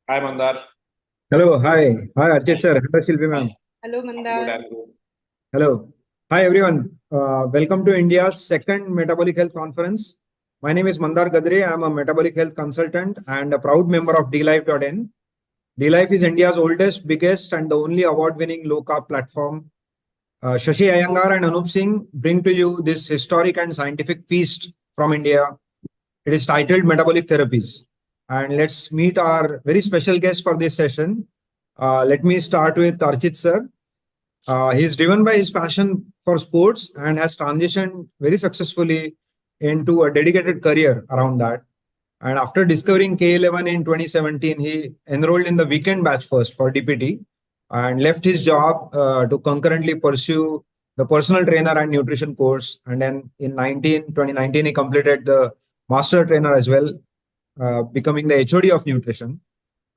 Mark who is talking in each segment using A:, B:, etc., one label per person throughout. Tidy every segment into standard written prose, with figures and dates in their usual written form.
A: Hi, Mandar.
B: Hello, hi, Archit
A: Hi.
B: sir. Hello, Shilpi
A: Hi.
B: ma'am.
C: Hello,
A: I'm good.
C: Mandar.
A: I'm good.
B: Hello, hi everyone. Welcome to India's second Metabolic Health Conference. My name is Mandar Gadre. I'm a metabolic health consultant and a proud member of DLife.in. DLife is India's oldest, biggest, and the only award-winning low-carb platform. Shashi Iyengar and Anup Singh bring to you this historic and scientific feast from India. It is titled Metabolic Therapies. And let's meet our very special guest for this session. Let me start with Archit sir. He's driven by his passion for sports and has transitioned very successfully into a dedicated career around that. And after discovering K11 in 2017, he enrolled in the weekend batch first for DPT and left his job to concurrently pursue the personal trainer and nutrition course. And then in 2019, he completed the master trainer as well, becoming the HOD of nutrition.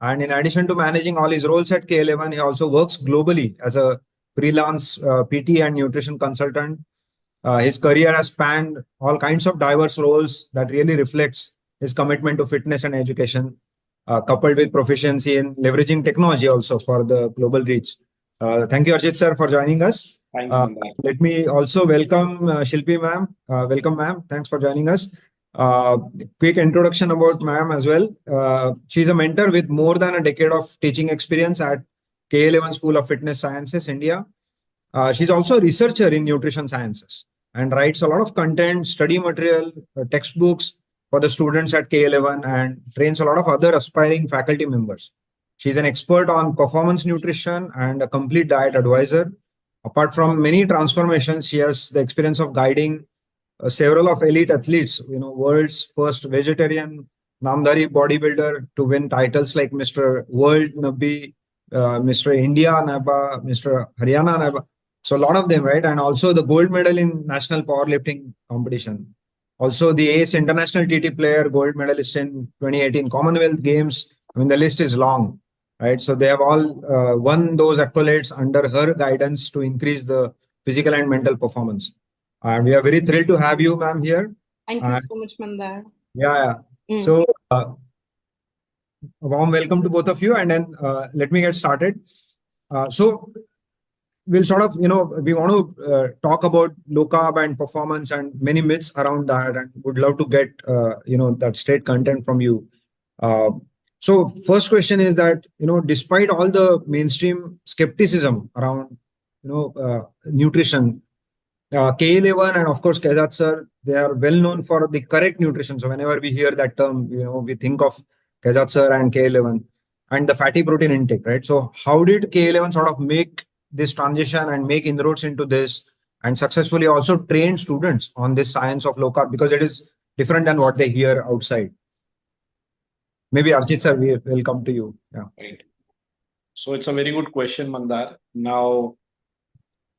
B: And in addition to managing all his roles at K11, he also works globally as a freelance PT and nutrition consultant. His career has spanned all kinds of diverse roles that really reflects his commitment to fitness and education, coupled with proficiency in leveraging technology also for the global reach. Thank you, Arjit sir, for joining us.
A: Thank you, Mandar.
B: Let me also welcome Shilpi ma'am. Welcome, ma'am. Thanks for joining us. Uh, Quick introduction about ma'am as well. She's a mentor with more than a decade of teaching experience at K11 School of Fitness Sciences, India. She's also a researcher in nutrition sciences and writes a lot of content, study material, textbooks for the students at K11 and trains a lot of other aspiring faculty members. She's an expert on performance nutrition and a complete diet advisor. Apart from many transformations, she has the experience of guiding several of elite athletes, world's first vegetarian Namdari bodybuilder to win titles like Mr. World Nabi, Mr. India Naba, Mr. Haryana Naba. So a lot of them, right? And also the gold medal in national powerlifting competition. Also the ace international TT player, gold medalist in 2018 Commonwealth Games. I mean, the list is long, right? So they have all won those accolades under her guidance to increase the physical and mental performance. And we are very thrilled to have you, ma'am, here.
C: Thank you
B: Uh,
C: so much, Mandar.
B: yeah, yeah.
C: Mm.
B: So, a warm welcome to both of you. And then let me get started. So, we'll sort of, we want to talk about low carb and performance and many myths around that. And would love to get, that straight content from you. Uh, so, first question is that, despite all the mainstream skepticism around, nutrition, K11 and of course Kairat sir, they are well known for the correct nutrition. So whenever we hear that term, we think of Kairat sir and K11 and the fatty protein intake, right? So how did K11 sort of make this transition and make inroads into this and successfully also train students on this science of low carb because it is different than what they hear outside? Maybe Archit sir, we will come to you. Yeah.
A: Right. So it's a very good question, Mandar. Now,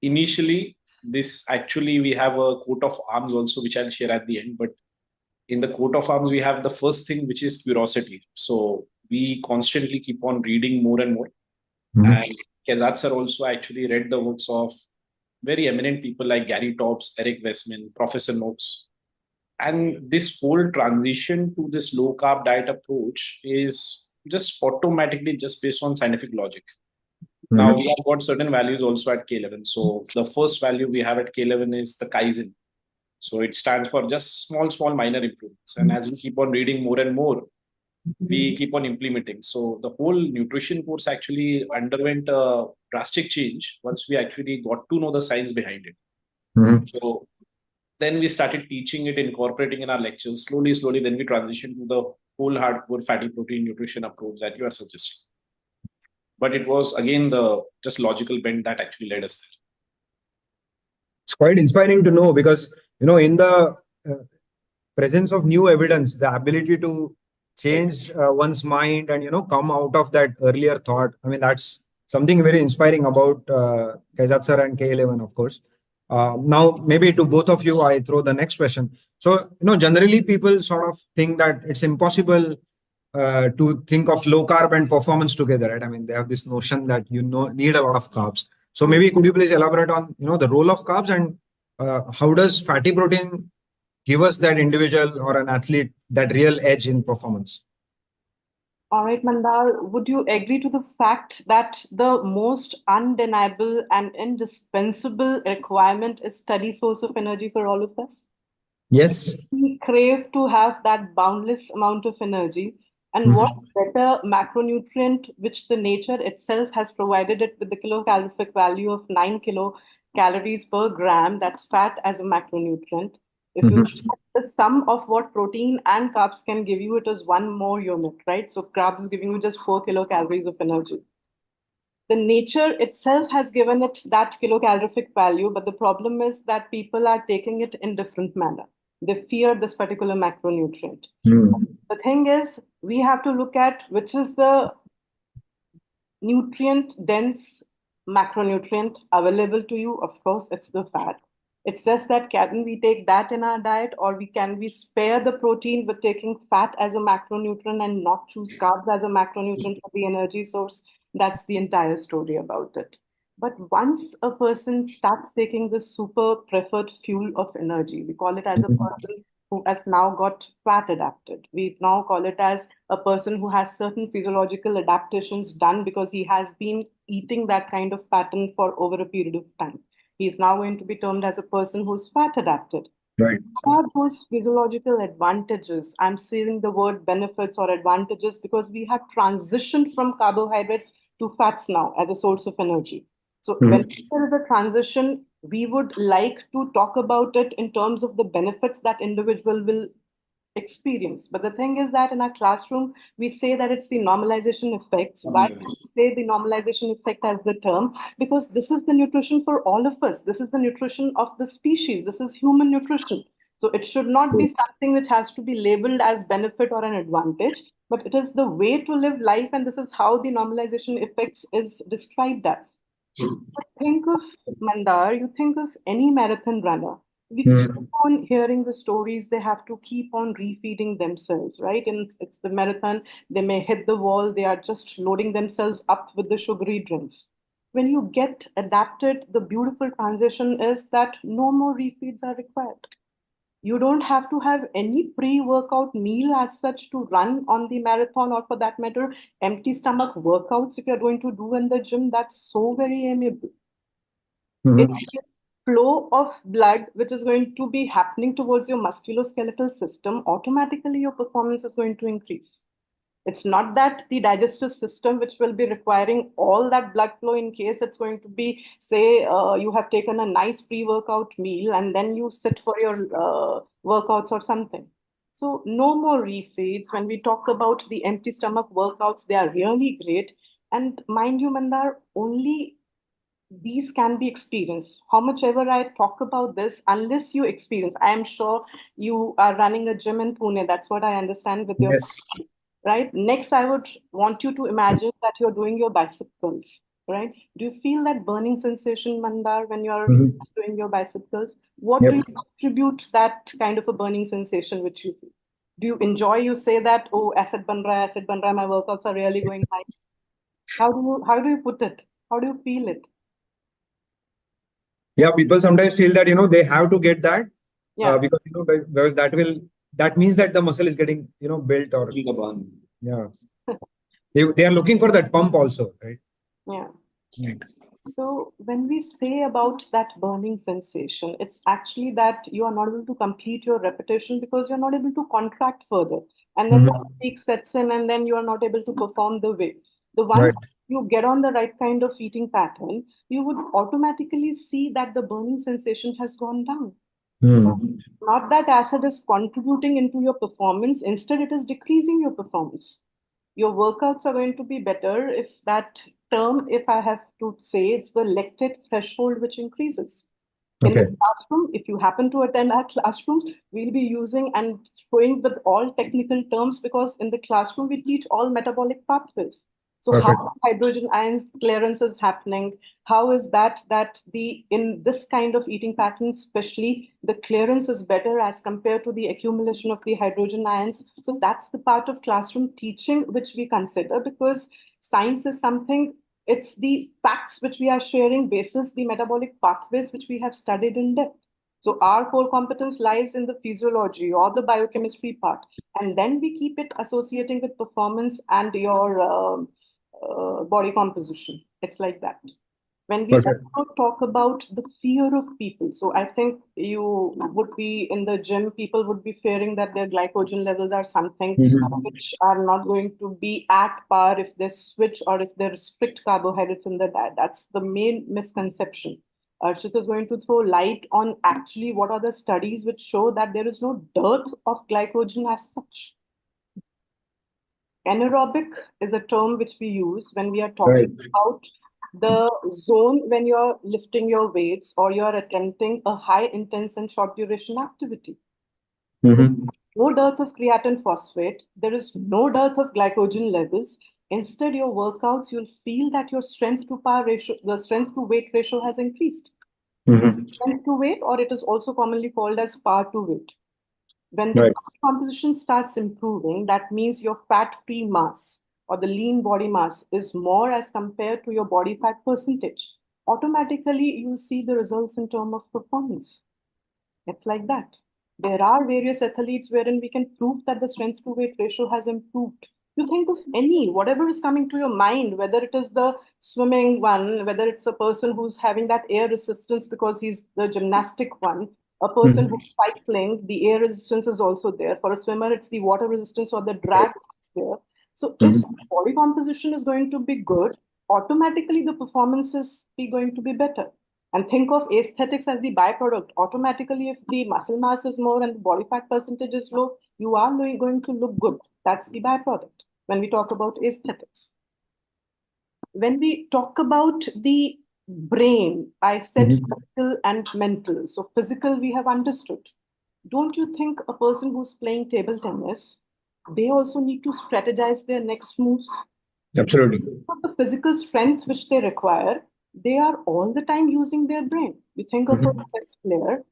A: initially, this actually we have a coat of arms also, which I'll share at the end. But in the coat of arms, we have the first thing, which is curiosity. So we constantly keep on reading more and more.
B: Mhm.
A: And Kezat sir also actually read the works of very eminent people like Gary Tobbs, Eric Westman, Professor Noakes. And this whole transition to this low carb diet approach is just automatically just based on scientific logic. Now
B: Mhm.
A: we have got certain values also at K11. So the first value we have at K11 is the Kaizen. So it stands for just small minor improvements. And as we keep on reading more and more, we keep on implementing. So the whole nutrition course actually underwent a drastic change once we actually got to know the science behind it.
B: Mhm.
A: So then we started teaching it, incorporating in our lectures. Slowly, then we transitioned to the whole hardcore fatty protein nutrition approach that you are suggesting. But it was again the just logical bend that actually led us there.
B: It's quite inspiring to know because, in the presence of new evidence, the ability to change one's mind and come out of that earlier thought. I mean, that's something very inspiring about Kaizat sir and K11, of course. Now, maybe to both of you, I throw the next question. So, generally people sort of think that it's impossible to think of low carb and performance together, right? I mean, they have this notion that need a lot of carbs. So maybe could you please elaborate on the role of carbs and how does fatty protein give us that individual or an athlete that real edge in performance?
C: All right, Mandar, would you agree to the fact that the most undeniable and indispensable requirement is steady source of energy for all of us?
B: Yes.
C: We crave to have that boundless amount of energy. And what
B: Mhm.
C: better macronutrient which the nature itself has provided it with the kilocalorific value of 9 kilocalories per gram, that's fat as a macronutrient. If you
B: Mhm.
C: check the sum of what protein and carbs can give you, it is one more unit, right? So carbs is giving you just 4 kilocalories of energy. The nature itself has given it that kilocalorific value, but the problem is that people are taking it in different manner. They fear this particular macronutrient.
B: Mhm.
C: The thing is, we have to look at which is the nutrient dense macronutrient available to you. Of course, it's the fat. It's just that can we take that in our diet, or can we spare the protein with taking fat as a macronutrient and not choose carbs as a macronutrient for the energy source? That's the entire story about it. But once a person starts taking the super preferred fuel of energy, we call it as a person who has now got fat adapted. We now call it as a person who has certain physiological adaptations done because he has been eating that kind of pattern for over a period of time. He is now going to be termed as a person who's fat adapted.
B: Right.
C: What are those physiological advantages? I'm saying the word benefits or advantages because we have transitioned from carbohydrates to fats now as a source of energy. So when
B: Mhm.
C: there is a transition, we would like to talk about it in terms of the benefits that individual will experience. But the thing is that in our classroom, we say that it's the normalization effects. Why do we say the normalization effect as the term? Because this is the nutrition for all of us. This is the nutrition of the species. This is human nutrition. So it should not be something which has to be labeled as benefit or an advantage, but it is the way to live life, and this is how the normalization effects is described as. Think of Mandar, you think of any marathon runner. We keep
B: Mhm.
C: on hearing the stories, they have to keep on refeeding themselves, right? And it's the marathon, they may hit the wall, they are just loading themselves up with the sugary drinks. When you get adapted, the beautiful transition is that no more refeeds are required. You don't have to have any pre-workout meal as such to run on the marathon, or for that matter, empty stomach workouts if you're going to do in the gym. That's so very amiable.
B: Mhm.
C: It's the flow of blood which is going to be happening towards your musculoskeletal system. Automatically, your performance is going to increase. It's not that the digestive system, which will be requiring all that blood flow in case it's going to be, say, you have taken a nice pre workout meal and then you sit for your workouts or something. So, no more refeeds. When we talk about the empty stomach workouts, they are really great. And mind you, Mandar, only these can be experienced. How much ever I talk about this, unless you experience, I am sure you are running a gym in Pune. That's what I understand with your
B: Yes.
C: right? Next, I would want you to imagine that you're doing your bicycles, right? Do you feel that burning sensation, Mandar, when you're
B: Mhm.
C: doing your bicycles? What do
B: Yep.
C: you attribute that kind of a burning sensation which you feel? Do you enjoy? You say that, oh, acid ban raha, my workouts are really going nice. How do you put it? How do you feel it?
B: Yeah, people sometimes feel that they have to get that
C: Yeah.
B: because because that means that the muscle is getting built, or
A: Gigaban.
B: yeah, they are looking for that pump also, right?
C: Yeah.
B: Mm.
C: So when we say about that burning sensation, it's actually that you are not able to complete your repetition because you're not able to contract further. And then the
B: Mhm.
C: fatigue sets in, and then you are not able to perform the way. The
B: Right.
C: once you get on the right kind of eating pattern, you would automatically see that the burning sensation has gone down.
B: Mm.
C: Not that acid is contributing into your performance, instead, it is decreasing your performance. Your workouts are going to be better if that term, if I have to say, it's the lactate threshold which increases. In the
B: Okay.
C: classroom, if you happen to attend our classrooms, we'll be using and showing with all technical terms because in the classroom we teach all metabolic pathways. So how
B: Perfect.
C: hydrogen ions clearance is happening? How is that the in this kind of eating pattern, especially the clearance is better as compared to the accumulation of the hydrogen ions? So that's the part of classroom teaching which we consider because science is something, it's the facts which we are sharing basis the metabolic pathways which we have studied in depth. So our core competence lies in the physiology or the biochemistry part, and then we keep it associating with performance and your body composition. It's like that. When we
B: Perfect.
C: also talk about the fear of people, so I think you would be in the gym, people would be fearing that their glycogen levels are something which are not going to be at par if they switch or if they restrict carbohydrates in the diet. That's the main misconception. Archit is going to throw light on actually what are the studies which show that there is no dearth of glycogen as such. Anaerobic is a term which we use when we are talking about the zone when you're lifting your weights or you're attempting a high intense and short duration activity. No dearth of creatine phosphate, there is no dearth of glycogen levels. Instead, your workouts, you'll feel that your strength to power ratio, the strength to weight ratio has increased. Strength to weight, or it is also commonly called as power to weight. When the body composition starts improving, that means your fat-free mass or the lean body mass is more as compared to your body fat percentage. Automatically, you'll see the results in terms of performance. It's like that. There are various athletes wherein we can prove that the strength to weight ratio has improved. You think of any, whatever is coming to your mind, whether it is the swimming one, whether it's a person who's having that air resistance because he's the gymnastic one, a person who's cycling, the air resistance is also there. For a swimmer, it's the water resistance or the drag that's there. So if body composition is going to be good, automatically the performance is going to be better. And think of aesthetics as the byproduct. Automatically, if the muscle mass is more and the body fat percentage is low, you are going to look good. That's the byproduct when we talk about aesthetics. When we talk about the brain, I said physical and mental. So physical, we have understood. Don't you think a person who's playing table tennis, they also need to strategize their next moves?
B: Absolutely.
C: The physical strength which they require, they are all the time using their brain. You think of a chess player,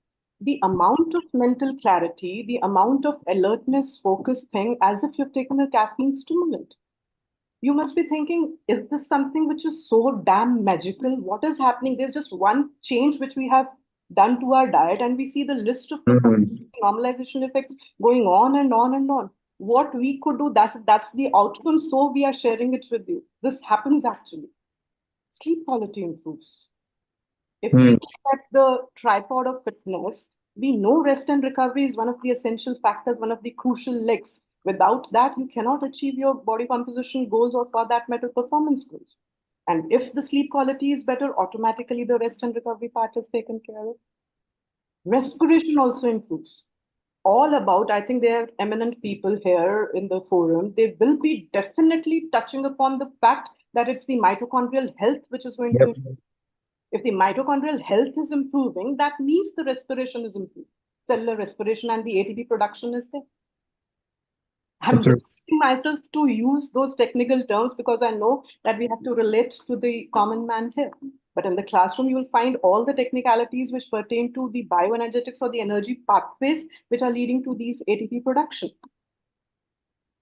C: the amount of mental clarity, the amount of alertness, focus thing, as if you've taken a caffeine stimulant. You must be thinking, is this something which is so damn magical? What is happening? There's just one change which we have done to our diet, and we see the list of normalization effects going on and on and on. What we could do, that's the outcome. So we are sharing it with you. This happens actually. Sleep quality improves. If we look at the tripod of fitness, we know rest and recovery is one of the essential factors, one of the crucial legs. Without that, you cannot achieve your body composition goals or for that matter, performance goals. And if the sleep quality is better, automatically the rest and recovery part is taken care of. Respiration also improves. All about, I think there are eminent people here in the forum. They will be definitely touching upon the fact that it's the mitochondrial health which is going to improve. If the mitochondrial health is improving, that means the respiration is improving. Cellular respiration and the ATP production is there. I'm restricting myself to use those technical terms because I know that we have to relate to the common man here. But in the classroom, you will find all the technicalities which pertain to the bioenergetics or the energy pathways which are leading to these ATP production.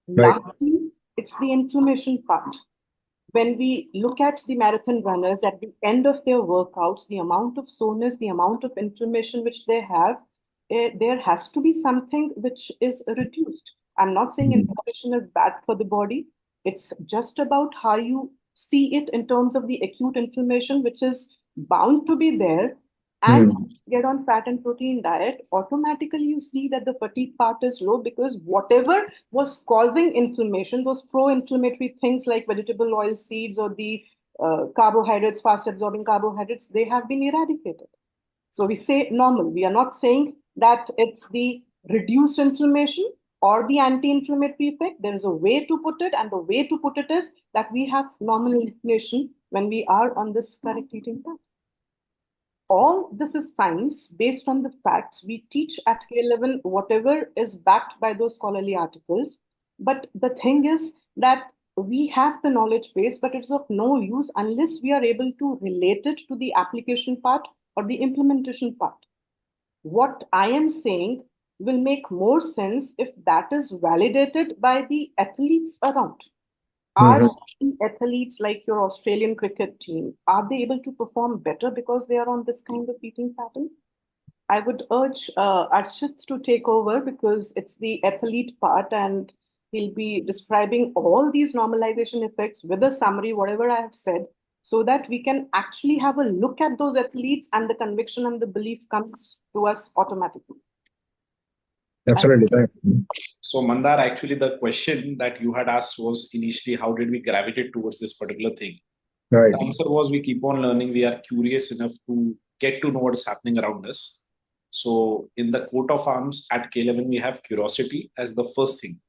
C: Lastly, it's the inflammation part. When we look at the marathon runners at the end of their workouts, the amount of soreness, the amount of inflammation which they have, there has to be something which is reduced. I'm not saying inflammation is bad for the body. It's just about how you see it in terms of the acute inflammation, which is bound to be there. And get on fat and protein diet, automatically you see that the fatigue part is low because whatever was causing inflammation, those pro-inflammatory things like vegetable oil seeds or the carbohydrates, fast absorbing carbohydrates, they have been eradicated. So we say normal. We are not saying that it's the reduced inflammation or the anti-inflammatory effect. There is a way to put it, and the way to put it is that we have normal inflammation when we are on this correct eating path. All this is science based on the facts. We teach at K11 whatever is backed by those scholarly articles. But the thing is that we have the knowledge base, but it's of no use unless we are able to relate it to the application part or the implementation part. What I am saying will make more sense if that is validated by the athletes around. Are the athletes like your Australian cricket team, are they able to perform better because they are on this kind of eating pattern? I would urge Archit to take over because it's the athlete part and he'll be describing all these normalization effects with a summary, whatever I have said, so that we can actually have a look at those athletes and the conviction and the belief comes to us automatically.
B: Absolutely.
A: So Mandar, actually the question that you had asked was initially, how did we gravitate towards this particular thing?
B: Right.
A: The answer was we keep on learning. We are curious enough to get to know what is happening around us. So in the coat of arms at K11, we have curiosity as the first thing.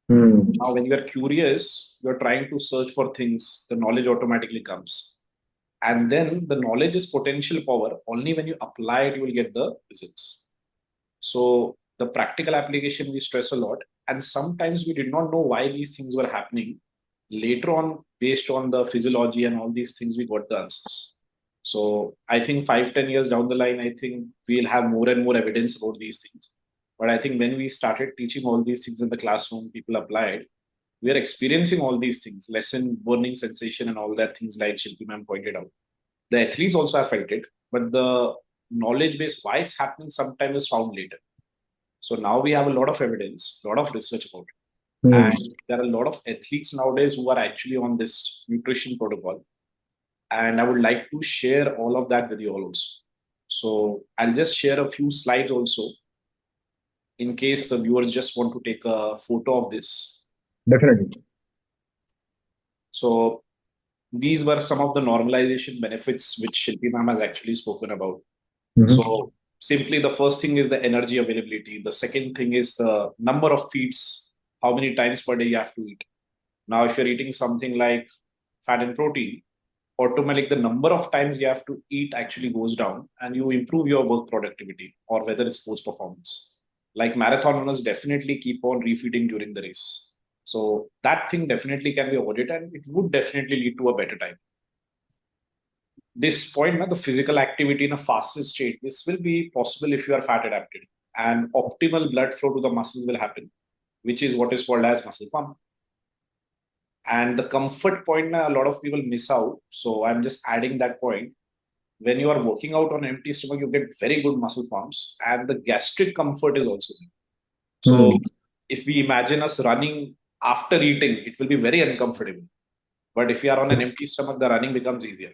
A: Now, when you are curious, you're trying to search for things, the knowledge automatically comes. And then the knowledge is potential power. Only when you apply it, you will get the results. So the practical application, we stress a lot. And sometimes we did not know why these things were happening. Later on, based on the physiology and all these things, we got the answers. So I think 5-10 years down the line, I think we'll have more and more evidence about these things. But I think when we started teaching all these things in the classroom, people applied, we are experiencing all these things, lesson, burning sensation and all that things like Shilpi ma'am pointed out. The athletes also have felt it, but the knowledge base, why it's happening sometimes is found later. So now we have a lot of evidence, a lot of research about it. And there are a lot of athletes nowadays who are actually on this nutrition protocol. And I would like to share all of that with you all also. So I'll just share a few slides also in case the viewers just want to take a photo of this.
B: Definitely.
A: So these were some of the normalization benefits which Shilpi ma'am has actually spoken about. So simply the first thing is the energy availability. The second thing is the number of feeds, how many times per day you have to eat. Now, if you're eating something like fat and protein, automatically the number of times you have to eat actually goes down and you improve your work productivity or whether it's sports performance. Like marathon runners definitely keep on refeeding during the race. So that thing definitely can be avoided and it would definitely lead to a better time. This point, the physical activity in a faster state, this will be possible if you are fat adapted and optimal blood flow to the muscles will happen, which is what is called as muscle pump. And the comfort point, a lot of people miss out. So I'm just adding that point. When you are working out on empty stomach, you get very good muscle pumps and the gastric comfort is also there. So if we imagine us running after eating, it will be very uncomfortable. But if you are on an empty stomach, the running becomes easier.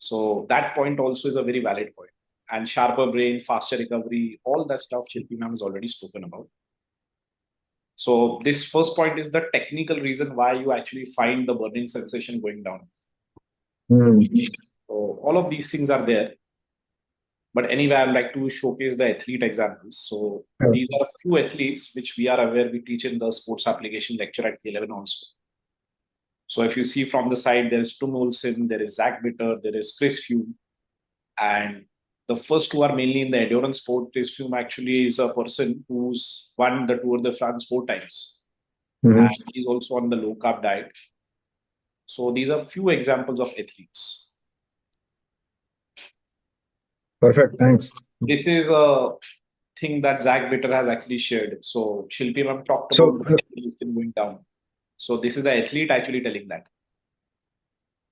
A: So that point also is a very valid point. And sharper brain, faster recovery, all that stuff Shilpi ma'am has already spoken about. So this first point is the technical reason why you actually find the burning sensation going down. So all of these things are there. But anyway, I'd like to showcase the athlete examples. So these are a few athletes which we are aware we teach in the sports application lecture at K11 also. So if you see from the side, there is Tom Olsen, there is Zach Bitter, there is Chris Froome. And the first two are mainly in the endurance sport. Chris Froome actually is a person who's won the Tour de France 4 times. And he's also on the low carb diet. So these are few examples of athletes.
B: Perfect. Thanks.
A: This is a thing that Zach Bitter has actually shared. So Shilpi ma'am talked about the going down. So this is the athlete actually telling that.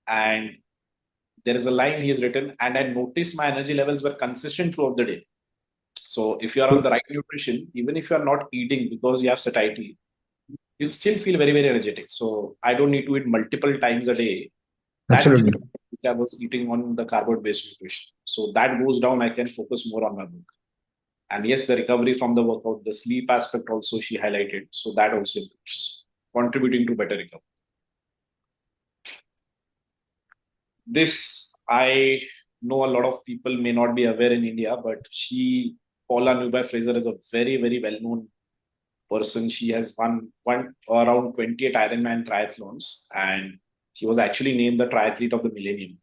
A: And there is a line he has written, and I noticed my energy levels were consistent throughout the day. So if you are on the right nutrition, even if you are not eating because you have satiety, you'll still feel very, very energetic. So I don't need to eat multiple times a day.
B: Absolutely.
A: Which I was eating on the carb-based nutrition. So that goes down, I can focus more on my work. And yes, the recovery from the workout, the sleep aspect also she highlighted. So that also improves, contributing to better recovery. This, I know a lot of people may not be aware in India, but Paula Newby-Fraser is a very, very well-known person. She has won around 28 Ironman triathlons, and she was actually named the triathlete of the millennium.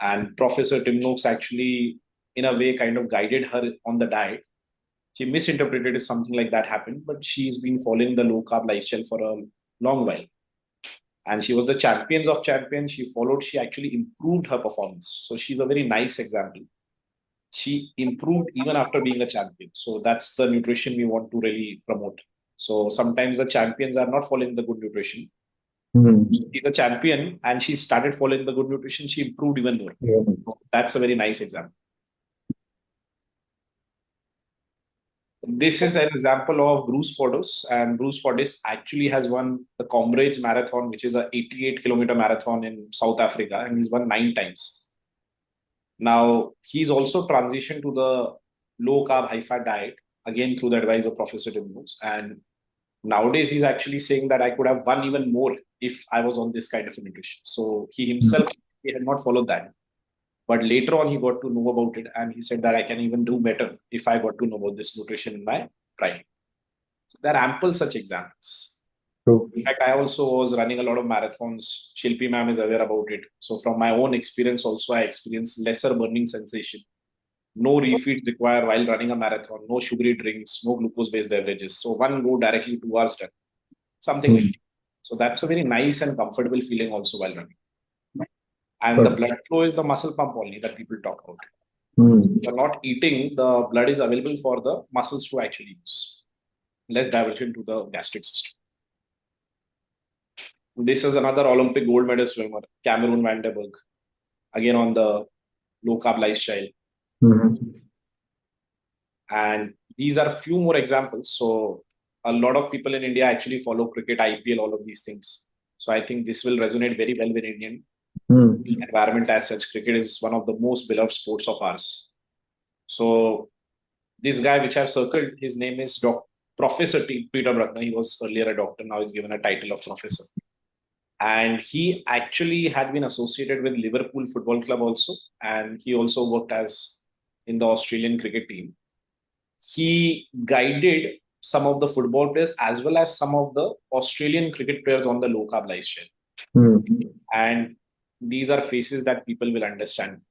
A: And Professor Tim Noakes actually, in a way, kind of guided her on the diet. She misinterpreted it, something like that happened, but she's been following the low-carb lifestyle for a long while. And she was the champions of champions. She followed, she actually improved her performance. So she's a very nice example. She improved even after being a champion. So that's the nutrition we want to really promote. So sometimes the champions are not following the good nutrition. She's a champion and she started following the good nutrition. She improved even more. So that's a very nice example. This is an example of Bruce Fordyce, and Bruce Fordyce actually has won the Comrades Marathon, which is a 88-kilometer marathon in South Africa, and he's won 9 times. Now, he's also transitioned to the low-carb, high-fat diet, again through the advice of Professor Timrose. And nowadays, he's actually saying that I could have won even more if I was on this kind of nutrition. So he himself, he had not followed that. But later on, he got to know about it, and he said that I can even do better if I got to know about this nutrition in my prime. So there are ample such examples.
B: True.
A: In fact, I also was running a lot of marathons. Shilpi ma'am is aware about it. So from my own experience also, I experienced lesser burning sensation. No refeeds required while running a marathon. No sugary drinks, no glucose-based beverages. So one go directly 2 hours done. Something like that. So that's a very nice and comfortable feeling also while running. And the blood flow is the muscle pump only that people talk about. You're not eating, the blood is available for the muscles to actually use. Less diversion to the gastric system. This is another Olympic gold medal swimmer, Cameron Van der Berg, again on the low carb lifestyle. And these are a few more examples. So a lot of people in India actually follow cricket, IPL, all of these things. So I think this will resonate very well with Indian environment as such. Cricket is one of the most beloved sports of ours. So this guy which I've circled, his name is Professor Peter Bruckner. He was earlier a doctor, now he's given a title of professor. And he actually had been associated with Liverpool Football Club also. And he also worked as in the Australian cricket team. He guided some of the football players as well as some of the Australian cricket players on the low carb lifestyle. And these are faces that people will understand.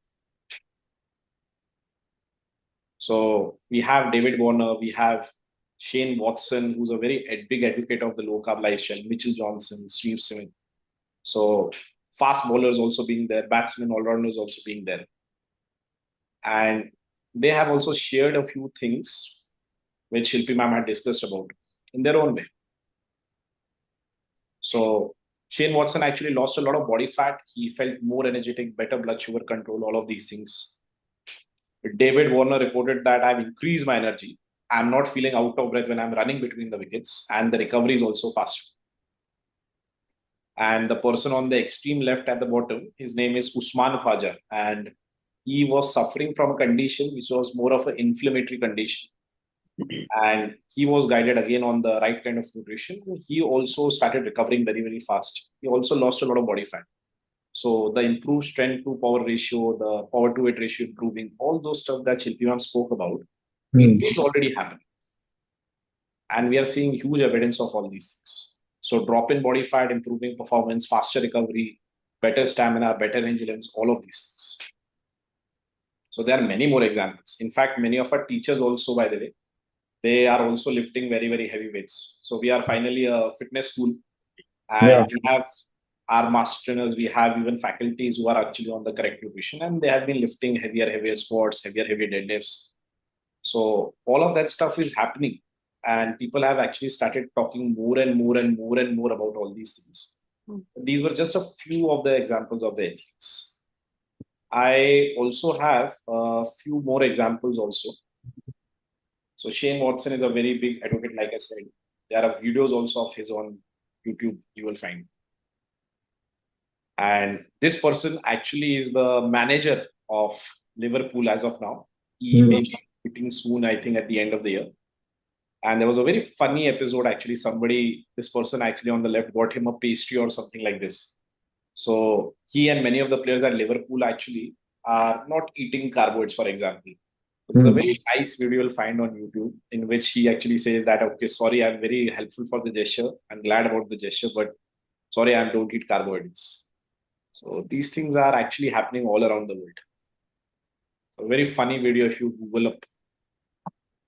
A: So we have David Warner, we have Shane Watson, who's a very big advocate of the low carb lifestyle, Mitchell Johnson, Steve Smith. So fast bowlers also being there, batsmen, all-rounders also being there. And they have also shared a few things which Shilpi ma'am had discussed about in their own way. So Shane Watson actually lost a lot of body fat. He felt more energetic, better blood sugar control, all of these things. David Warner reported that I've increased my energy. I'm not feeling out of breath when I'm running between the wickets, and the recovery is also faster. And the person on the extreme left at the bottom, his name is Usman Khwaja, and he was suffering from a condition which was more of an inflammatory condition. And he was guided again on the right kind of nutrition. He also started recovering very, very fast. He also lost a lot of body fat. So the improved strength to power ratio, the power to weight ratio improving, all those stuff that Shilpi ma'am spoke about, it is already happening. And we are seeing huge evidence of all these things. So drop in body fat, improving performance, faster recovery, better stamina, better endurance, all of these things. So there are many more examples. In fact, many of our teachers also, by the way, they are also lifting very, very heavy weights. So we are finally a fitness school, and we have our master trainers, we have even faculties who are actually on the correct nutrition, and they have been lifting heavier squats, heavier deadlifts. So all of that stuff is happening, and people have actually started talking more and more about all these things. These were just a few of the examples of the athletes. I also have a few more examples also. So Shane Watson is a very big advocate, like I said. There are videos also of his on YouTube, you will find. And this person actually is the manager of Liverpool as of now. He may be quitting soon, I think, at the end of the year. And there was a very funny episode, actually. This person actually on the left got him a pastry or something like this. So he and many of the players at Liverpool actually are not eating carbohydrates, for example. It's a very nice video you'll find on YouTube in which he actually says that, okay, sorry, I'm very helpful for the gesture. I'm glad about the gesture, but sorry, I don't eat carbohydrates. So these things are actually happening all around the world. So very funny video if you Google up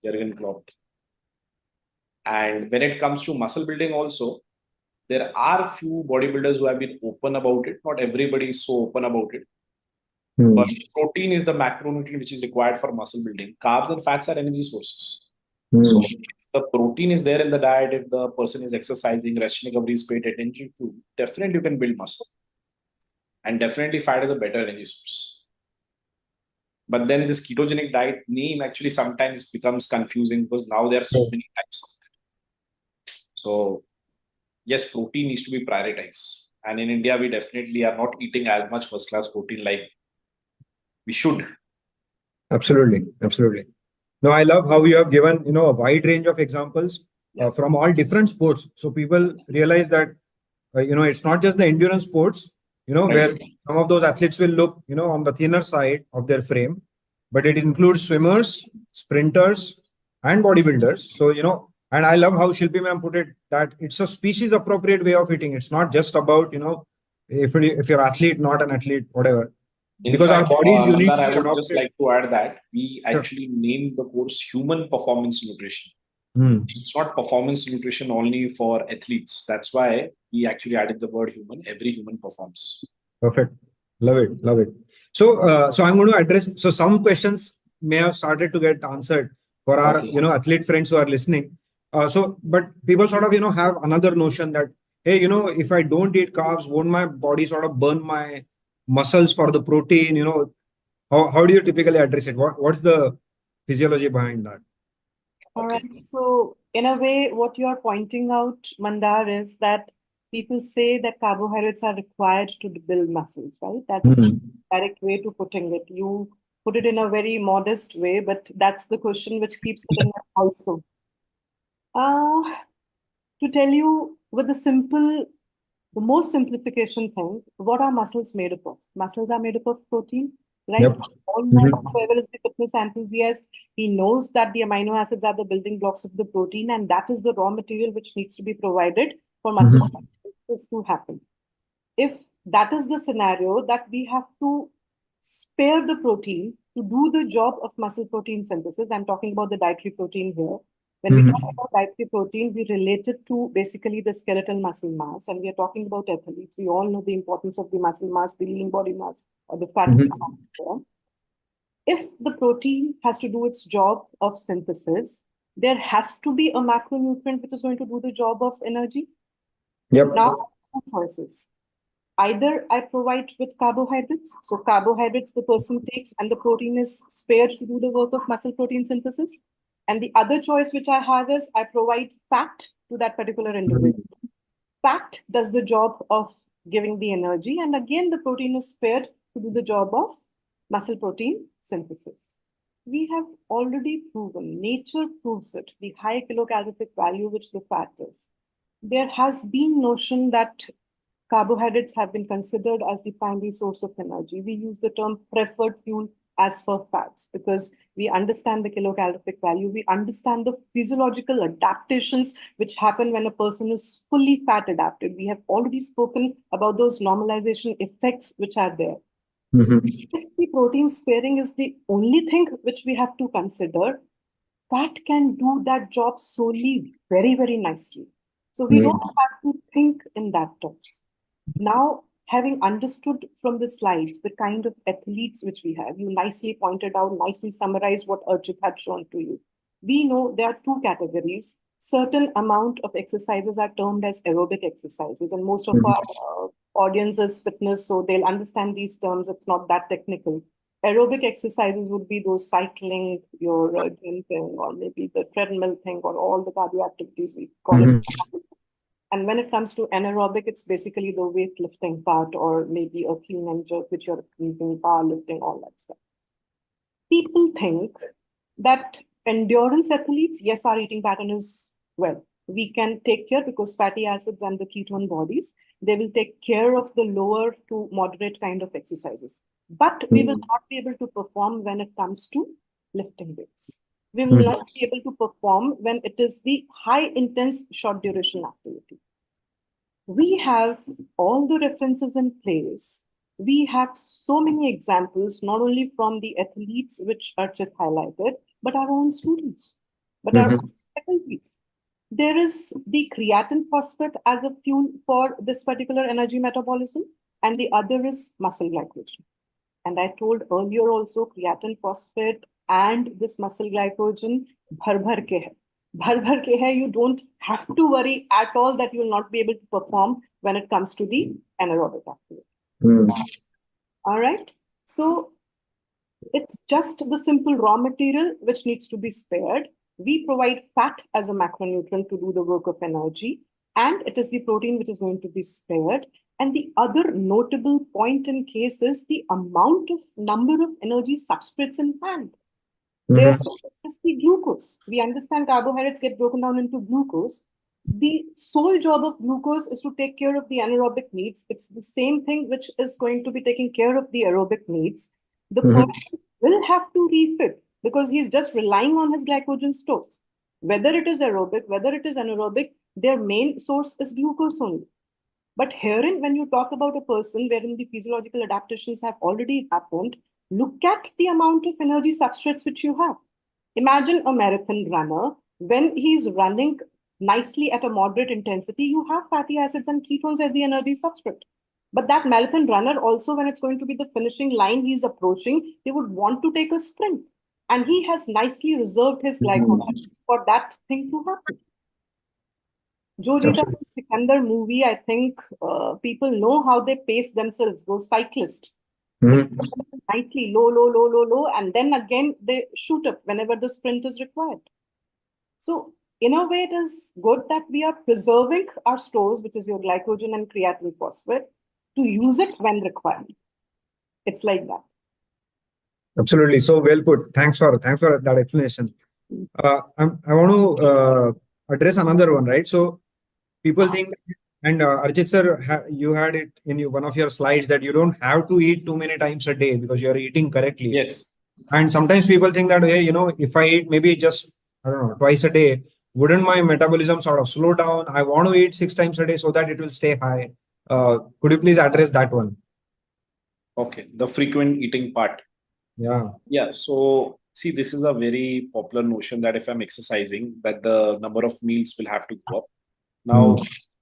A: Jurgen Klopp. And when it comes to muscle building also, there are few bodybuilders who have been open about it. Not everybody is so open about it. But protein is the macronutrient which is required for muscle building. Carbs and fats are energy sources. So if the protein is there in the diet, if the person is exercising, rest recovery is paid attention to, definitely you can build muscle. And definitely fat is a better energy source. But then this ketogenic diet name actually sometimes becomes confusing because now there are so many types of it. So yes, protein needs to be prioritized. And in India, we definitely are not eating as much first-class protein like we should.
B: Absolutely. Absolutely. Now, I love how you have given, a wide range of examples from all different sports. So people realize that, it's not just the endurance sports, where some of those athletes will look, on the thinner side of their frame, but it includes swimmers, sprinters, and bodybuilders. So, and I love how Shilpi ma'am put it that it's a species appropriate way of eating. It's not just about, if you're athlete, not an athlete, whatever.
A: In
B: Because
A: fact,
B: our body is unique.
A: Mandar, I would just like to add that we actually named the course Human Performance Nutrition. It's not performance nutrition only for athletes. That's why we actually added the word human. Every human performs.
B: Perfect. Love it. Love it. So, so I'm going to address. So some questions may have started to get answered for our, athlete friends who are listening. But people sort of, have another notion that, hey, if I don't eat carbs, won't my body sort of burn my muscles for the protein? How do you typically address it? What's the physiology behind that?
C: All right. So in a way, what you're pointing out, Mandar, is that people say that carbohydrates are required to build muscles, right? That's the direct way to putting it. You put it in a very modest way, but that's the question which keeps coming up also. To tell you with the most simplification thing, what are muscles made up of? Muscles are made up of protein, right?
B: Yep.
C: All know, whoever is the fitness enthusiast, he knows that the amino acids are the building blocks of the protein, and that is the raw material which needs to be provided for muscle to happen. If that is the scenario, that we have to spare the protein to do the job of muscle protein synthesis, I'm talking about the dietary protein here. When we talk about dietary protein, we relate it to basically the skeletal muscle mass, and we are talking about athletes. We all know the importance of the muscle mass, the lean body mass, or the fat mass. If the protein has to do its job of synthesis, there has to be a macronutrient which is going to do the job of energy.
B: Yep.
C: Now, two choices. Either I provide with carbohydrates. So carbohydrates the person takes and the protein is spared to do the work of muscle protein synthesis. And the other choice which I have is I provide fat to that particular individual. Fat does the job of giving the energy. And again, the protein is spared to do the job of muscle protein synthesis. We have already proven, nature proves it, the high kilocalorific value which the fat is. There has been notion that carbohydrates have been considered as the primary source of energy. We use the term preferred fuel as for fats because we understand the kilocalorific value. We understand the physiological adaptations which happen when a person is fully fat adapted. We have already spoken about those normalization effects which are there. If the protein sparing is the only thing which we have to consider, fat can do that job solely very, very nicely. So we don't have to think in that terms. Now, having understood from the slides the kind of athletes which we have, you nicely pointed out, nicely summarized what Archit had shown to you. We know there are two categories. Certain amount of exercises are termed as aerobic exercises, and most of our audience is fitness, so they'll understand these terms. It's not that technical. Aerobic exercises would be those cycling, your gym thing, or maybe the treadmill thing, or all the cardio activities we call it. And when it comes to anaerobic, it's basically the weightlifting part, or maybe a clean and jerk, which you're using, powerlifting, all that stuff. People think that endurance athletes, yes, our eating pattern is, well, we can take care because fatty acids and the ketone bodies, they will take care of the lower to moderate kind of exercises. But we will not be able to perform when it comes to lifting weights. We will not be able to perform when it is the high intense short duration activity. We have all the references in place. We have so many examples, not only from the athletes, which Archit highlighted, but our own students, but our own faculties. There is the creatine phosphate as a fuel for this particular energy metabolism, and the other is muscle glycogen. And I told earlier also, creatine phosphate and this muscle glycogen, bhar bhar ke hai. Bhar bhar ke hai, you don't have to worry at all that you will not be able to perform when it comes to the anaerobic activity. All right. So It's just the simple raw material which needs to be spared. We provide fat as a macronutrient to do the work of energy, and it is the protein which is going to be spared. And the other notable point in case is the amount of number of energy substrates in hand. There is the glucose. We understand carbohydrates get broken down into glucose. The sole job of glucose is to take care of the anaerobic needs. It's the same thing which is going to be taking care of the aerobic needs. The person will have to refit because he's just relying on his glycogen stores. Whether it is aerobic, whether it is anaerobic, their main source is glucose only. But herein, when you talk about a person wherein the physiological adaptations have already happened, look at the amount of energy substrates which you have. Imagine a marathon runner. When he's running nicely at a moderate intensity, you have fatty acids and ketones as the energy substrate. But that marathon runner also, when it's going to be the finishing line he's approaching, he would want to take a sprint. And he has nicely reserved his glycogen for that thing to happen. Jo Jeeta Sikandar movie, I think people know how they pace themselves, those cyclists. Nicely, low, and then again they shoot up whenever the sprint is required. So, in a way, it is good that we are preserving our stores, which is your glycogen and creatine phosphate, to use it when required. It's like that.
B: Absolutely. So well put. Thanks for that explanation. I want to address another one, right? So people think, and Archit sir, you had it in one of your slides that you don't have to eat too many times a day because you are eating correctly.
A: Yes.
B: And sometimes people think that, hey, if I eat maybe just, I don't know, twice a day, wouldn't my metabolism sort of slow down? I want to eat 6 times a day so that it will stay high. Could you please address that one?
A: Okay, the frequent eating part. Yeah. So see, this is a very popular notion that if I'm exercising, that the number of meals will have to go up. Now,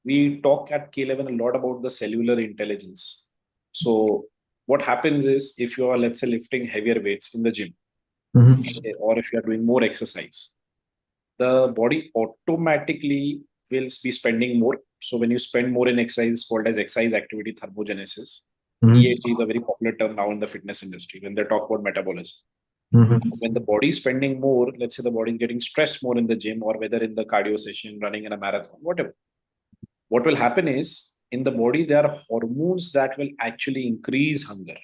A: we talk at K11 a lot about the cellular intelligence. So what happens is if you are, let's say, lifting heavier weights in the gym, or if you are doing more exercise, the body automatically will be spending more. So when you spend more in exercise, it's called as exercise activity thermogenesis. EAT is a very popular term now in the fitness industry when they talk about metabolism. When the body is spending more, let's say the body is getting stressed more in the gym or whether in the cardio session, running in a marathon, whatever. What will happen is in the body, there are hormones that will actually increase hunger.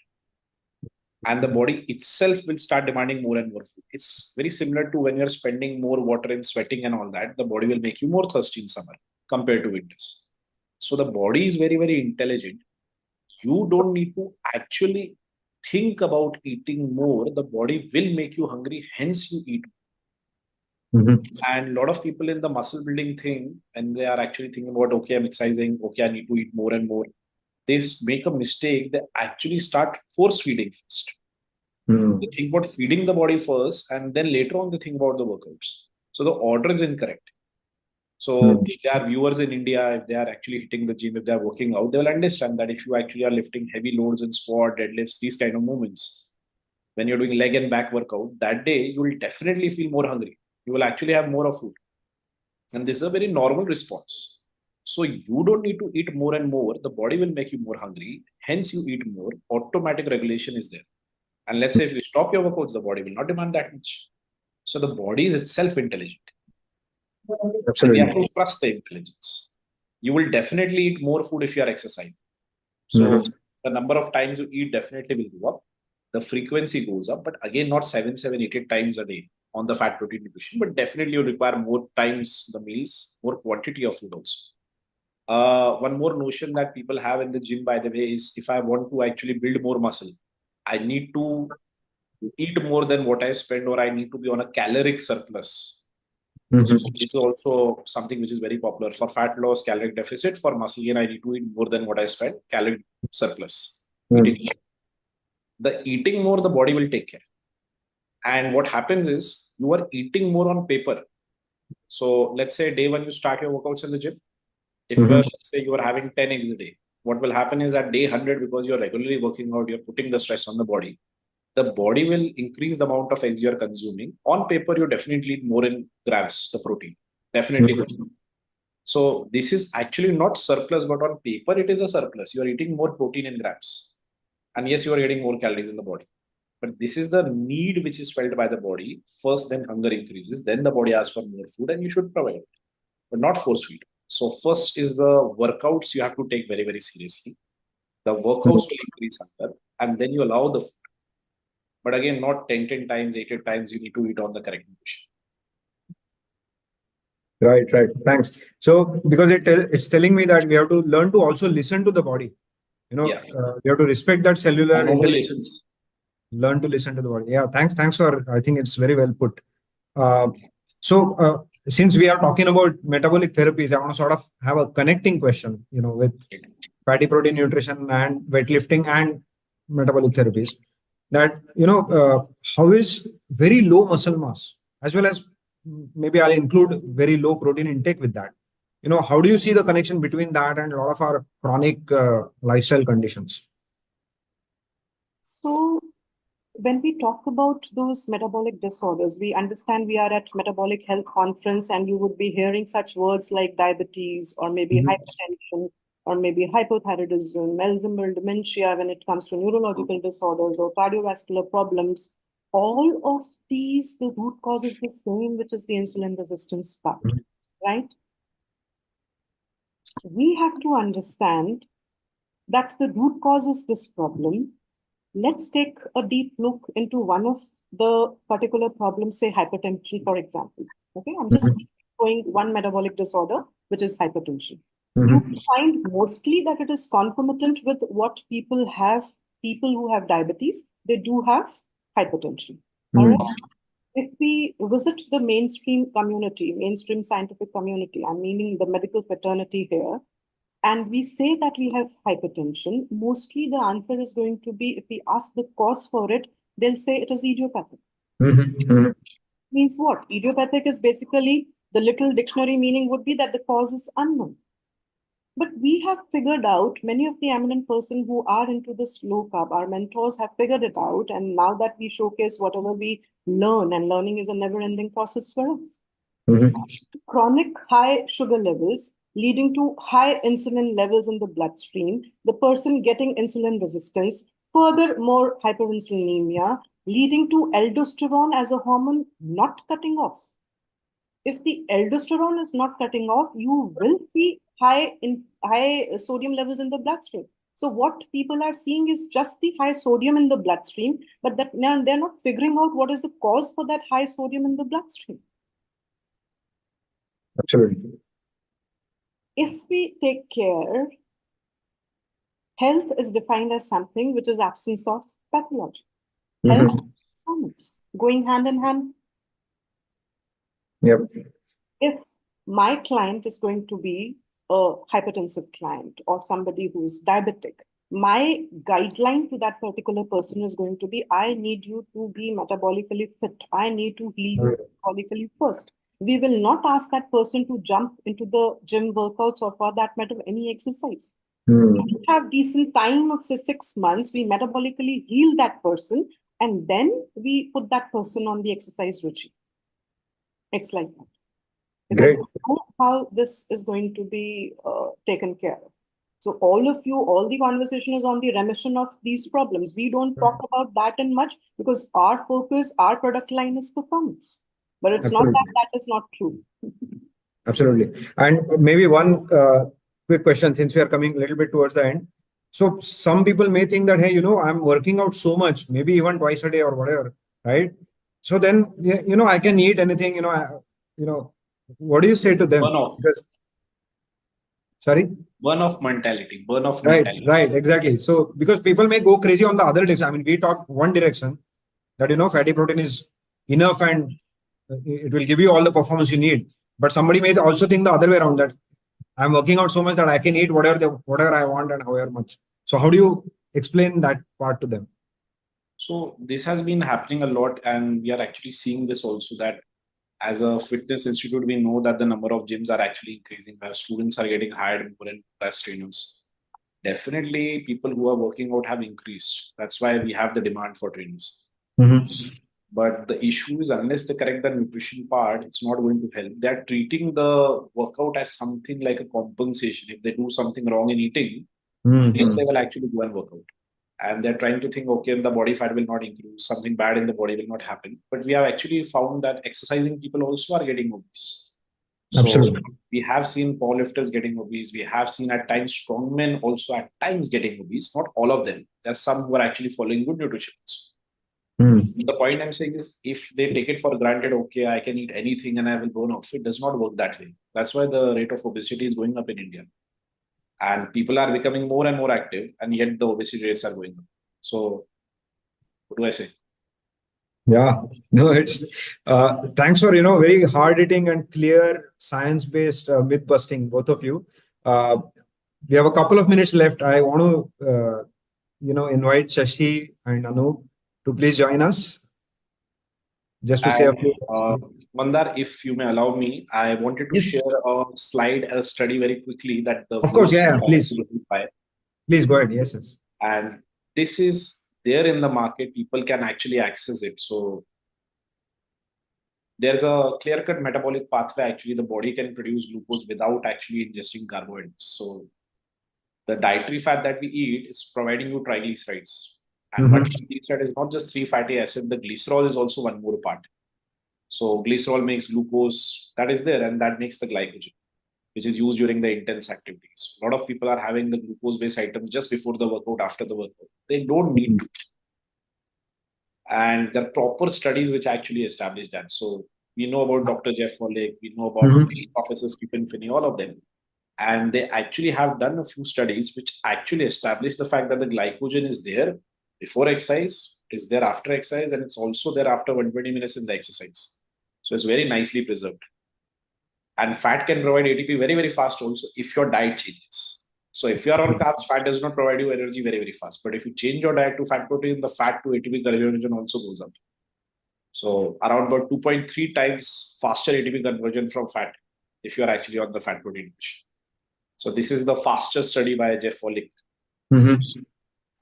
A: And the body itself will start demanding more and more food. It's very similar to when you're spending more water and sweating and all that, the body will make you more thirsty in summer compared to winters. So the body is very, very intelligent. You don't need to actually think about eating more. The body will make you hungry, hence you eat. And a lot of people in the muscle building thing, and they are actually thinking about, okay, I'm exercising, okay, I need to eat more and more. They make a mistake. They actually start force feeding first. They think about feeding the body first, and then later on they think about the workouts. So the order is incorrect. So if there are viewers in India, if they are actually hitting the gym, if they are working out, they will understand that if you actually are lifting heavy loads in squat, deadlifts, these kind of movements, when you're doing leg and back workout, that day you will definitely feel more hungry. You will actually have more of food. And this is a very normal response. So you don't need to eat more and more. The body will make you more hungry. Hence you eat more. Automatic regulation is there. And let's say if you stop your workouts, the body will not demand that much. So the body is itself intelligent.
B: Absolutely.
A: We have to trust the intelligence. You will definitely eat more food if you are exercising. So the number of times you eat definitely will go up. The frequency goes up, but again, not 7, 8 times a day on the fat protein nutrition, but definitely you require more times the meals, more quantity of food also. One more notion that people have in the gym, by the way, is if I want to actually build more muscle, I need to eat more than what I spend, or I need to be on a caloric surplus. So this is also something which is very popular for fat loss, caloric deficit. For muscle gain, I need to eat more than what I spend, caloric surplus. The eating more, the body will take care. And what happens is you are eating more on paper. So let's say day one, you start your workouts in the gym. If let's say you are having 10 eggs a day, what will happen is that day 100, because you're regularly working out, you're putting the stress on the body will increase the amount of eggs you're consuming. On paper, you definitely eat more in grams, the protein. Definitely. So this is actually not surplus, but on paper, it is a surplus. You're eating more protein in grams. And yes, you are getting more calories in the body. But this is the need which is felt by the body. First, then hunger increases. Then the body asks for more food and you should provide it, but not force feed. So first is the workouts you have to take very, very seriously. The workouts will increase hunger and then you allow the food. But again, not 10 times, 8 times you need to eat on the correct nutrition.
B: Right. Thanks. So because it's telling me that we have to learn to also listen to the body. We have to respect that cellular
A: And nobody
B: intelligence.
A: listens.
B: Learn to listen to the body. Yeah, thanks for, I think it's very well put. Since we are talking about metabolic therapies, I want to sort of have a connecting question, with fatty protein nutrition and weightlifting and metabolic therapies. That, how is very low muscle mass, as well as maybe I'll include very low protein intake with that. How do you see the connection between that and a lot of our chronic lifestyle conditions?
C: So when we talk about those metabolic disorders, we understand we are at Metabolic Health Conference and you would be hearing such words like diabetes or maybe hypertension or maybe hypothyroidism, Alzheimer's, dementia when it comes to neurological disorders or cardiovascular problems. All of these, the root cause is the same, which is the insulin resistance part, right? We have to understand that the root cause is this problem. Let's take a deep look into one of the particular problems, say hypertension, for example. Okay, I'm just showing one metabolic disorder, which is hypertension. You find mostly that it is concomitant with what people who have diabetes, they do have hypertension. All right. If we visit the mainstream community, mainstream scientific community, I'm meaning the medical fraternity here, and we say that we have hypertension, mostly the answer is going to be, if we ask the cause for it, they'll say it is idiopathic. Means what? Idiopathic is basically, the little dictionary meaning would be that the cause is unknown. But we have figured out, many of the eminent persons who are into this low carb, our mentors have figured it out. And now that we showcase whatever we learn, and learning is a never-ending process for us. Chronic high sugar levels leading to high insulin levels in the bloodstream, the person getting insulin resistance, furthermore hyperinsulinemia, leading to aldosterone as a hormone not cutting off. If the aldosterone is not cutting off, you will see high sodium levels in the bloodstream. So what people are seeing is just the high sodium in the bloodstream, but that now they're not figuring out what is the cause for that high sodium in the bloodstream.
B: Absolutely.
C: If we take care, health is defined as something which is absence of pathology. Health and performance going hand in hand.
B: Yep.
C: If my client is going to be a hypertensive client or somebody who is diabetic, my guideline to that particular person is going to be, I need you to be metabolically fit. I need to heal you metabolically first. We will not ask that person to jump into the gym workouts or for that matter, any exercise. We have decent time of say 6 months, we metabolically heal that person and then we put that person on the exercise regime. It's like that. Because we know how this is going to be taken care of. So all the conversation is on the remission of these problems. We don't talk about that in much because our focus, our product line is performance. But it's not that is not true.
B: Absolutely. And maybe one quick question, since we are coming a little bit towards the end. So some people may think that, hey, I'm working out so much, maybe even twice a day or whatever, right? So then, I can eat anything, what do you say to them?
A: Burn-off mentality.
B: Right, exactly. So because people may go crazy on the other direction. I mean, we talk one direction that, fatty protein is enough and it will give you all the performance you need. But somebody may also think the other way around, that I'm working out so much that I can eat whatever I want and however much. So how do you explain that part to them?
A: So this has been happening a lot, and we are actually seeing this also, that as a fitness institute, we know that the number of gyms are actually increasing. Our students are getting hired more and less trainers. Definitely people who are working out have increased. That's why we have the demand for trainers. But the issue is, unless they correct the nutrition part, it's not going to help. They're treating the workout as something like a compensation. If they do something wrong in eating, then they will actually go and work out. And they're trying to think, okay, the body fat will not increase, something bad in the body will not happen. But we have actually found that exercising people also are getting obese. So
B: Absolutely.
A: we have seen powerlifters getting obese. We have seen at times strongmen also at times getting obese. Not all of them. There are some who are actually following good nutrition. The point I'm saying is, if they take it for granted, okay, I can eat anything and I will burn off, it does not work that way. That's why the rate of obesity is going up in India. And people are becoming more and more active, and yet the obesity rates are going up. So, what do I say?
B: Yeah, no, it's thanks for very hard hitting and clear science-based myth busting, both of you. We have a couple of minutes left. I want to invite Shashi and Anup to please join us. Just to say a few
A: Mandar, if you may allow me, I wanted to share a slide, a study very quickly that the
B: of course, yeah, please. Please go ahead. Yes, yes.
A: And this is there in the market. People can actually access it. So there's a clear-cut metabolic pathway. Actually, the body can produce glucose without actually ingesting carbohydrates. So the dietary fat that we eat is providing you triglycerides. And what triglyceride is not just 3 fatty acids, the glycerol is also one more part. So glycerol makes glucose that is there, and that makes the glycogen, which is used during the intense activities. A lot of people are having the glucose-based items just before the workout, after the workout. They don't need to. And there are proper studies which actually establish that. So we know about Dr. Jeff Follick, we know about Professor Stephen Finney, all of them. And they actually have done a few studies which actually establish the fact that the glycogen is there before exercise, is there after exercise, and it's also there after 120 minutes in the exercise. So it's very nicely preserved. And fat can provide ATP very, very fast also if your diet changes. So if you are on carbs, fat does not provide you energy very, very fast. But if you change your diet to fat protein, the fat to ATP conversion also goes up. So around about 2.3 times faster ATP conversion from fat if you are actually on the fat protein dish. So this is the fastest study by Jeff Follick.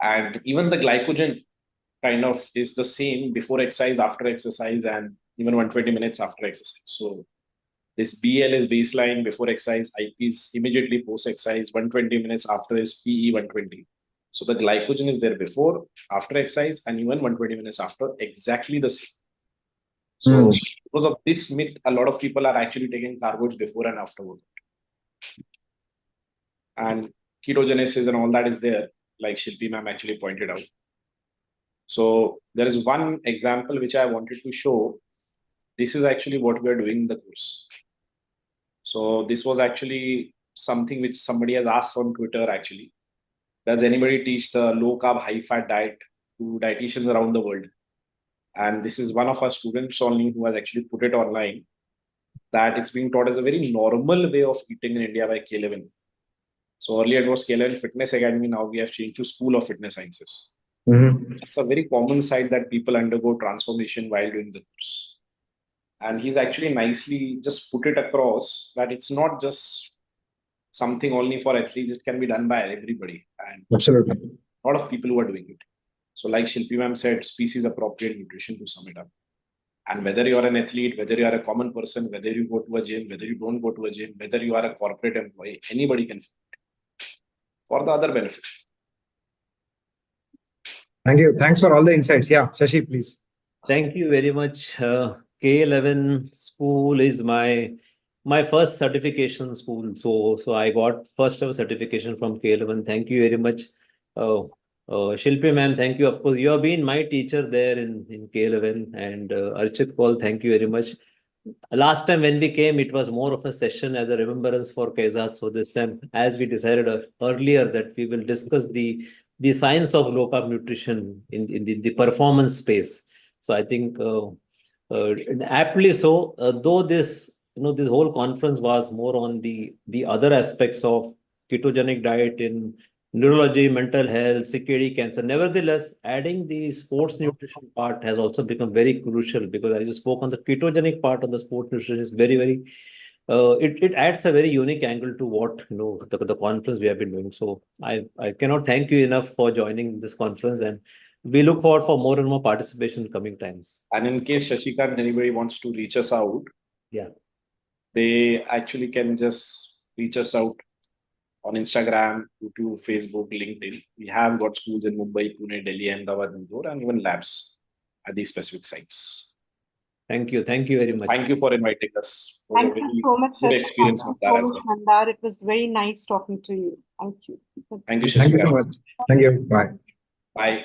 A: And even the glycogen kind of is the same before exercise, after exercise, and even 120 minutes after exercise. So this BL is baseline before exercise, IP is immediately post exercise, 120 minutes after is PE 120. So the glycogen is there before, after exercise, and even 120 minutes after, exactly the same. So because of this myth, a lot of people are actually taking carbohydrates before and after workout. And ketogenesis and all that is there, like Shilpi ma'am actually pointed out. So there is one example which I wanted to show. This is actually what we are doing in the course. So this was actually something which somebody has asked on Twitter actually. Does anybody teach the low-carb, high-fat diet to dietitians around the world? And this is one of our students only who has actually put it online, that it's being taught as a very normal way of eating in India by K11. So earlier it was K11 Fitness Academy, now we have changed to School of Fitness Sciences. It's a very common sight that people undergo transformation while doing the course. And he's actually nicely just put it across that it's not just something only for athletes, it can be done by everybody. And
B: absolutely,
A: a lot of people who are doing it. So like Shilpi ma'am said, species appropriate nutrition, to sum it up. And whether you are an athlete, whether you are a common person, whether you go to a gym, whether you don't go to a gym, whether you are a corporate employee, anybody can fit it for the other benefits.
B: Thank you. Thanks for all the insights. Yeah, Shashi, please.
D: Thank you very much. K11 school is my first certification school. So I got first ever certification from K11. Thank you very much. Shilpi ma'am, thank you. Of course, you have been my teacher there in K11, and Archit, Kaul, thank you very much. Last time when we came, it was more of a session as a remembrance for Kaizad. So this time, as we decided earlier that we will discuss the science of low-carb nutrition in the performance space. So I think aptly so, though this whole conference was more on the other aspects of ketogenic diet in neurology, mental health, CKD, cancer. Nevertheless, adding the sports nutrition part has also become very crucial, because I just spoke on the ketogenic part of the sports nutrition is very, very, it adds a very unique angle to what, the conference we have been doing. So I cannot thank you enough for joining this conference, and we look forward for more and more participation in coming times.
A: And in case Shashikant, anybody wants to reach us out,
D: yeah,
A: they actually can just reach us out on Instagram, YouTube, Facebook, LinkedIn. We have got schools in Mumbai, Pune, Delhi, Ahmedabad, Indore, and even labs at these specific sites.
D: Thank you. Thank you very much.
A: Thank you for inviting us. It was a
C: Thank you
A: very
C: so much,
A: good
C: Shilpi.
A: experience
C: Thank
A: with
C: you
A: that
C: so
A: as
C: much,
A: well.
C: Mandar. It was very nice talking to you. Thank you.
A: Thank you,
B: Thank you
A: Shilpi.
B: so much. Thank you. Bye.
A: Bye.